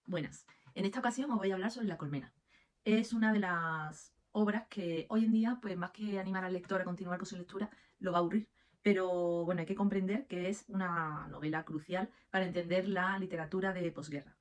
Buenas. En esta ocasión os voy a hablar sobre La colmena. Es una de las obras que hoy en día, pues más que animar al lector a continuar con su lectura, lo va a aburrir. Pero bueno, hay que comprender que es una novela crucial para entender la literatura de posguerra,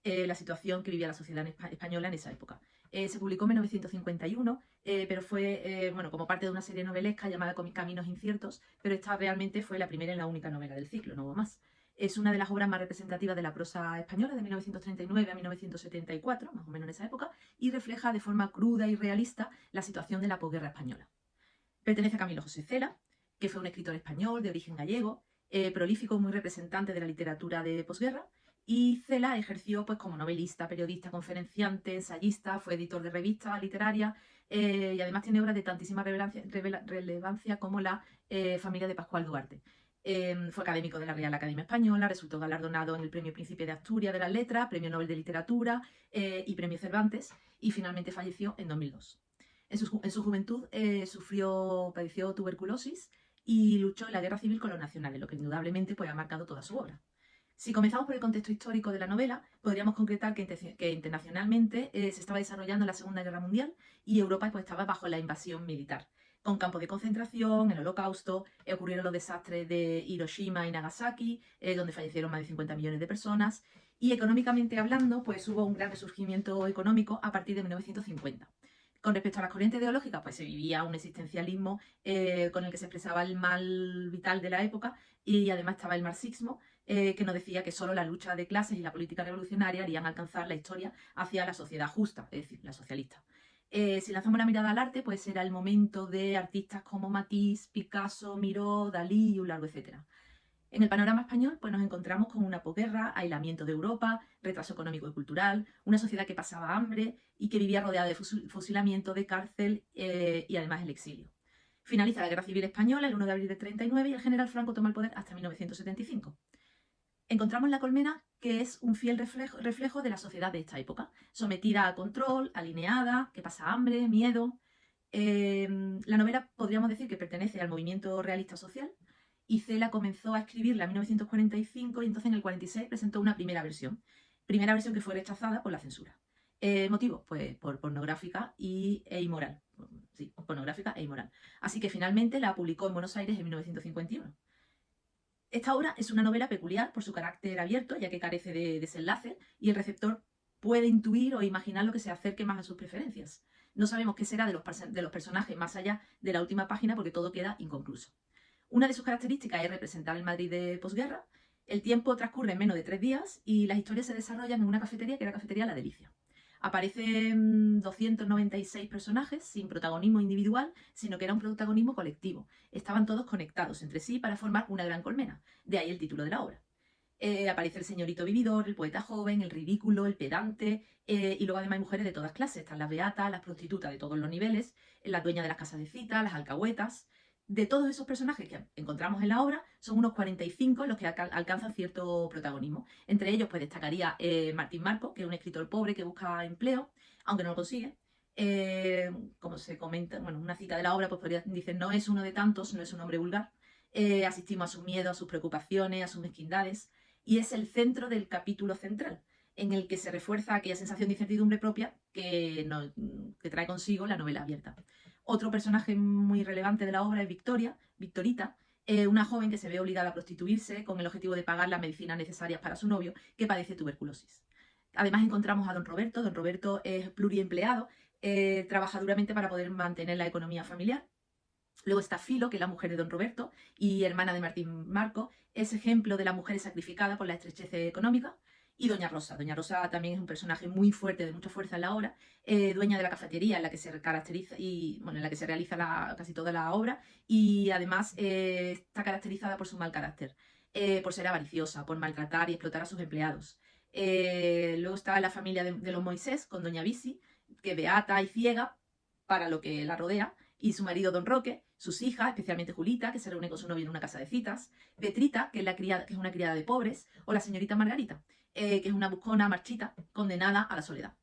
la situación que vivía la sociedad española en esa época. Se publicó en 1951, pero fue bueno, como parte de una serie novelesca llamada Caminos inciertos, pero esta realmente fue la primera y la única novela del ciclo, no hubo más. Es una de las obras más representativas de la prosa española de 1939 a 1974, más o menos en esa época, y refleja de forma cruda y realista la situación de la posguerra española. Pertenece a Camilo José Cela, que fue un escritor español de origen gallego, prolífico, muy representante de la literatura de posguerra, y Cela ejerció pues, como novelista, periodista, conferenciante, ensayista, fue editor de revistas literarias y además tiene obras de tantísima relevancia como La familia de Pascual Duarte. Fue académico de la Real Academia Española, resultó galardonado en el Premio Príncipe de Asturias de las Letras, Premio Nobel de Literatura y Premio Cervantes, y finalmente falleció en 2002. En su juventud padeció tuberculosis y luchó en la guerra civil con los nacionales, lo que indudablemente pues, ha marcado toda su obra. Si comenzamos por el contexto histórico de la novela, podríamos concretar que internacionalmente se estaba desarrollando la Segunda Guerra Mundial y Europa pues, estaba bajo la invasión militar, con campos de concentración, el Holocausto, ocurrieron los desastres de Hiroshima y Nagasaki, donde fallecieron más de 50 millones de personas, y económicamente hablando, pues hubo un gran resurgimiento económico a partir de 1950. Con respecto a las corrientes ideológicas, pues se vivía un existencialismo con el que se expresaba el mal vital de la época y además estaba el marxismo, que nos decía que solo la lucha de clases y la política revolucionaria harían alcanzar la historia hacia la sociedad justa, es decir, la socialista. Si lanzamos la mirada al arte, pues era el momento de artistas como Matisse, Picasso, Miró, Dalí y un largo etcétera. En el panorama español, pues nos encontramos con una posguerra, aislamiento de Europa, retraso económico y cultural, una sociedad que pasaba hambre y que vivía rodeada de fusilamiento, de cárcel y además el exilio. Finaliza la Guerra Civil Española el 1 de abril de 39 y el general Franco toma el poder hasta 1975. Encontramos La colmena, que es un fiel reflejo de la sociedad de esta época, sometida a control, alineada, que pasa hambre, miedo. La novela podríamos decir que pertenece al movimiento realista social y Cela comenzó a escribirla en 1945 y entonces en el 46 presentó una primera versión que fue rechazada por la censura. ¿Motivo? Pues por pornográfica e inmoral. Sí, pornográfica e inmoral. Así que finalmente la publicó en Buenos Aires en 1951. Esta obra es una novela peculiar por su carácter abierto, ya que carece de desenlace y el receptor puede intuir o imaginar lo que se acerque más a sus preferencias. No sabemos qué será de los personajes más allá de la última página porque todo queda inconcluso. Una de sus características es representar el Madrid de posguerra. El tiempo transcurre en menos de 3 días y las historias se desarrollan en una cafetería que era la cafetería La Delicia. Aparecen 296 personajes sin protagonismo individual, sino que era un protagonismo colectivo. Estaban todos conectados entre sí para formar una gran colmena. De ahí el título de la obra. Aparece el señorito vividor, el poeta joven, el ridículo, el pedante, y luego además hay mujeres de todas clases. Están las beatas, las prostitutas de todos los niveles, las dueñas de las casas de cita, las alcahuetas. De todos esos personajes que encontramos en la obra, son unos 45 los que alcanzan cierto protagonismo. Entre ellos, pues destacaría Martín Marco, que es un escritor pobre que busca empleo, aunque no lo consigue. Como se comenta, bueno, una cita de la obra, pues dice, no es uno de tantos, no es un hombre vulgar. Asistimos a sus miedos, a sus preocupaciones, a sus mezquindades, y es el centro del capítulo central, en el que se refuerza aquella sensación de incertidumbre propia que trae consigo la novela abierta. Otro personaje muy relevante de la obra es Victorita, una joven que se ve obligada a prostituirse con el objetivo de pagar las medicinas necesarias para su novio, que padece tuberculosis. Además encontramos a don Roberto. Don Roberto es pluriempleado, trabaja duramente para poder mantener la economía familiar. Luego está Filo, que es la mujer de don Roberto y hermana de Martín Marco, es ejemplo de la mujer sacrificada por la estrechez económica. Y Doña Rosa. Doña Rosa también es un personaje muy fuerte, de mucha fuerza en la obra, dueña de la cafetería en la que se caracteriza y bueno, en la que se realiza casi toda la obra, y además está caracterizada por su mal carácter, por ser avariciosa, por maltratar y explotar a sus empleados. Luego está la familia de los Moisés con Doña Bisi, que es beata y ciega para lo que la rodea, y su marido Don Roque, sus hijas, especialmente Julita, que se reúne con su novio en una casa de citas, Petrita, que es una criada de pobres, o la señorita Margarita, que es una buscona marchita condenada a la soledad.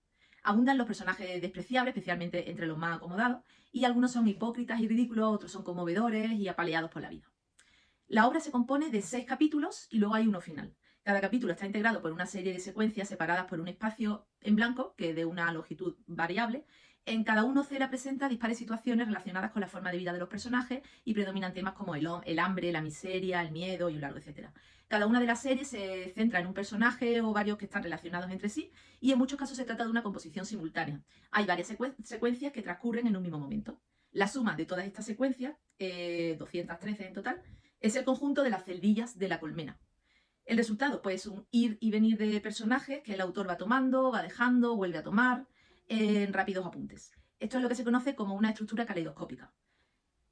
Abundan los personajes despreciables, especialmente entre los más acomodados, y algunos son hipócritas y ridículos, otros son conmovedores y apaleados por la vida. La obra se compone de 6 capítulos y luego hay uno final. Cada capítulo está integrado por una serie de secuencias separadas por un espacio en blanco, que es de una longitud variable. En cada uno, Cela presenta dispares situaciones relacionadas con la forma de vida de los personajes y predominan temas como el hambre, la miseria, el miedo y un largo etcétera. Cada una de las series se centra en un personaje o varios que están relacionados entre sí y en muchos casos se trata de una composición simultánea. Hay varias secuencias que transcurren en un mismo momento. La suma de todas estas secuencias, 213 en total, es el conjunto de las celdillas de la colmena. El resultado, pues, un ir y venir de personajes que el autor va tomando, va dejando, vuelve a tomar, en rápidos apuntes. Esto es lo que se conoce como una estructura caleidoscópica.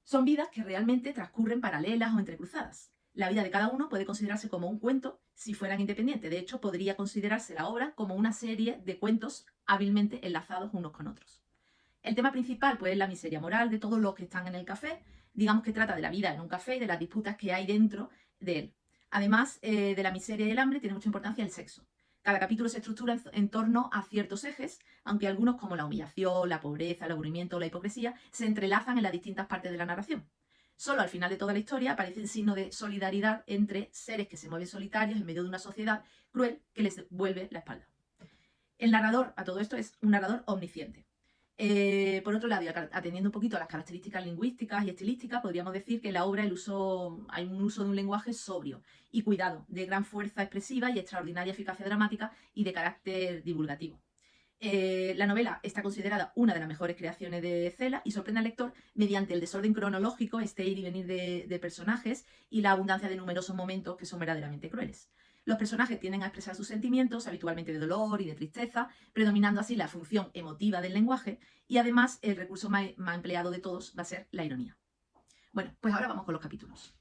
Son vidas que realmente transcurren paralelas o entrecruzadas. La vida de cada uno puede considerarse como un cuento si fueran independientes. De hecho, podría considerarse la obra como una serie de cuentos hábilmente enlazados unos con otros. El tema principal, pues, es la miseria moral de todos los que están en el café. Digamos que trata de la vida en un café y de las disputas que hay dentro de él. Además de la miseria y el hambre, tiene mucha importancia el sexo. Cada capítulo se estructura en torno a ciertos ejes, aunque algunos, como la humillación, la pobreza, el aburrimiento o la hipocresía, se entrelazan en las distintas partes de la narración. Solo al final de toda la historia aparecen signos de solidaridad entre seres que se mueven solitarios en medio de una sociedad cruel que les vuelve la espalda. El narrador, a todo esto, es un narrador omnisciente. Por otro lado, y atendiendo un poquito a las características lingüísticas y estilísticas, podríamos decir que en la obra hay un uso de un lenguaje sobrio y cuidado, de gran fuerza expresiva y extraordinaria eficacia dramática y de carácter divulgativo. La novela está considerada una de las mejores creaciones de Cela y sorprende al lector mediante el desorden cronológico, este ir y venir de personajes y la abundancia de numerosos momentos que son verdaderamente crueles. Los personajes tienden a expresar sus sentimientos, habitualmente de dolor y de tristeza, predominando así la función emotiva del lenguaje y además el recurso más empleado de todos va a ser la ironía. Bueno, pues ahora vamos con los capítulos.